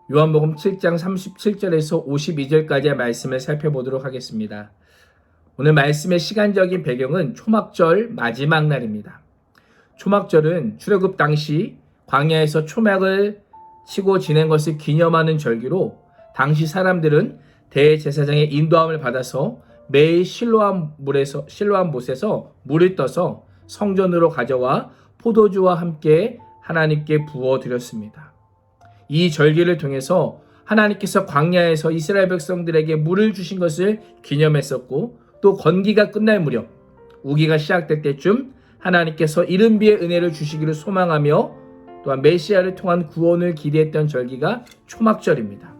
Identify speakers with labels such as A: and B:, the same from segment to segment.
A: 요한복음 7장 37절에서 52절까지의 말씀을 살펴보도록 하겠습니다. 오늘 말씀의 시간적인 배경은 초막절 마지막 날입니다. 초막절은 출애굽 당시 광야에서 초막을 치고 지낸 것을 기념하는 절기로 당시 사람들은 대제사장의 인도함을 받아서 매일 실로암 못에서 물을 떠서 성전으로 가져와 포도주와 함께 하나님께 부어 드렸습니다. 이 절기를 통해서 하나님께서 광야에서 이스라엘 백성들에게 물을 주신 것을 기념했었고, 또 건기가 끝날 무렵 우기가 시작될 때쯤 하나님께서 이른비의 은혜를 주시기를 소망하며 또한 메시아를 통한 구원을 기대했던 절기가 초막절입니다.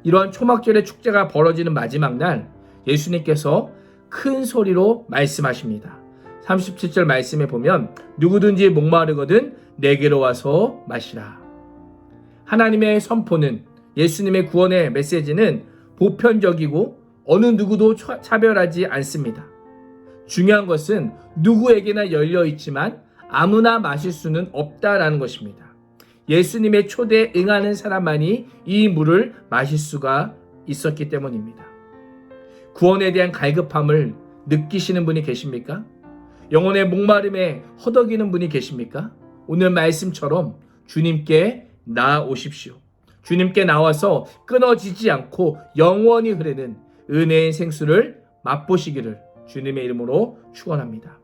A: 이러한 초막절의 축제가 벌어지는 마지막 날 예수님께서 큰 소리로 말씀하십니다. 37절 말씀에 보면 누구든지 목마르거든 내게로 와서 마시라. 하나님의 선포는, 예수님의 구원의 메시지는 보편적이고 어느 누구도 차별하지 않습니다. 중요한 것은 누구에게나 열려 있지만 아무나 마실 수는 없다라는 것입니다. 예수님의 초대에 응하는 사람만이 이 물을 마실 수가 있었기 때문입니다. 구원에 대한 갈급함을 느끼시는 분이 계십니까? 영혼의 목마름에 허덕이는 분이 계십니까? 오늘 말씀처럼 주님께 나아오십시오. 주님께 나와서 끊어지지 않고 영원히 흐르는 은혜의 생수를 맛보시기를 주님의 이름으로 축원합니다.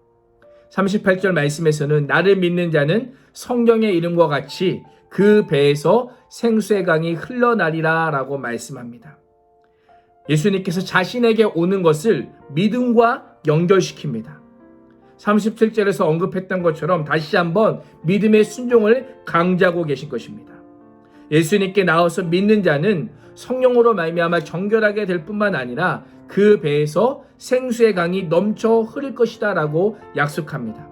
A: 38절 말씀에서는 나를 믿는 자는 성경의 이름과 같이 그 배에서 생수의 강이 흘러나리라 라고 말씀합니다. 예수님께서 자신에게 오는 것을 믿음과 연결시킵니다. 37절에서 언급했던 것처럼 다시 한번 믿음의 순종을 강조하고 계신 것입니다. 예수님께 나와서 믿는 자는 성령으로 말미암아 정결하게 될 뿐만 아니라 그 배에서 생수의 강이 넘쳐 흐를 것이다 라고 약속합니다.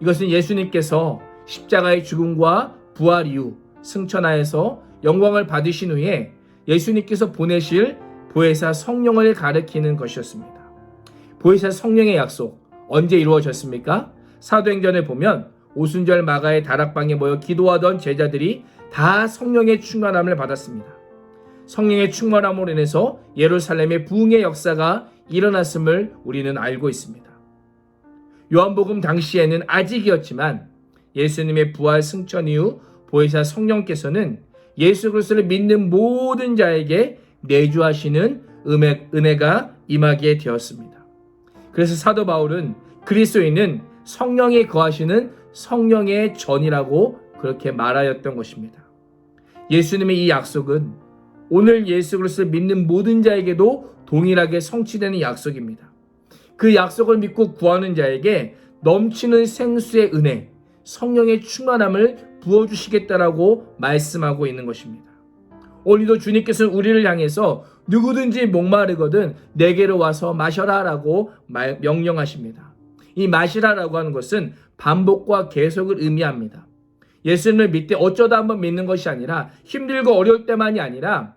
A: 이것은 예수님께서 십자가의 죽음과 부활 이후 승천하여서 영광을 받으신 후에 예수님께서 보내실 보혜사 성령을 가리키는 것이었습니다. 보혜사 성령의 약속 언제 이루어졌습니까? 사도행전을 보면 오순절 마가의 다락방에 모여 기도하던 제자들이 다 성령의 충만함을 받았습니다. 성령의 충만함으로 인해서 예루살렘의 부흥의 역사가 일어났음을 우리는 알고 있습니다. 요한복음 당시에는 아직이었지만 예수님의 부활 승천 이후 보혜사 성령께서는 예수 그리스도를 믿는 모든 자에게 내주하시는 은혜가 임하게 되었습니다. 그래서 사도 바울은 그리스도인은 성령이 거하시는 성령의 전이라고 그렇게 말하였던 것입니다. 예수님의 이 약속은 오늘 예수 그리스도를 믿는 모든 자에게도 동일하게 성취되는 약속입니다. 그 약속을 믿고 구하는 자에게 넘치는 생수의 은혜, 성령의 충만함을 부어주시겠다라고 말씀하고 있는 것입니다. 오늘도 주님께서는 우리를 향해서 누구든지 목마르거든 내게로 와서 마셔라 라고 명령하십니다. 이 마시라라고 하는 것은 반복과 계속을 의미합니다. 예수님을 믿되 어쩌다 한번 믿는 것이 아니라 힘들고 어려울 때만이 아니라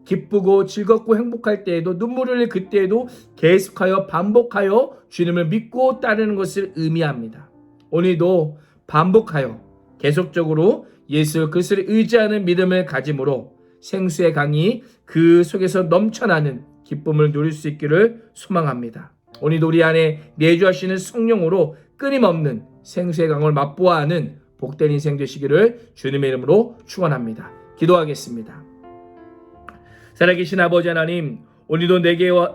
A: 기쁘고 즐겁고 행복할 때에도 눈물을 흘릴 그때에도 계속하여 반복하여 주님을 믿고 따르는 것을 의미합니다. 오늘도 반복하여 계속적으로 예수 그리스도를 의지하는 믿음을 가짐으로 생수의 강이 그 속에서 넘쳐나는 기쁨을 누릴 수 있기를 소망합니다. 오늘도 우리 안에 내주하시는 성령으로 끊임없는 생수의 강을 맛보아 하는 복된 인생 되시기를 주님의 이름으로 축원합니다. 기도하겠습니다. 살아계신 아버지 하나님, 오늘도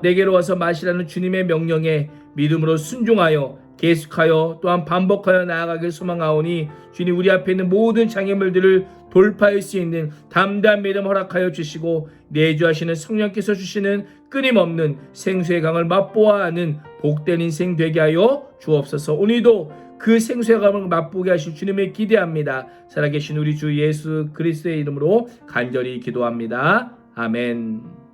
A: 내게로 와서 마시라는 주님의 명령에 믿음으로 순종하여 계속하여 또한 반복하여 나아가길 소망하오니 주님 우리 앞에 있는 모든 장애물들을 돌파할 수 있는 담대한 믿음 허락하여 주시고 내주하시는 성령께서 주시는 끊임없는 생수의 강을 맛보아 하는 복된 인생 되게 하여 주옵소서. 오늘도 그 생수의 강을 맛보게 하실 주님을 기대합니다. 살아계신 우리 주 예수 그리스도의 이름으로 간절히 기도합니다. 아멘.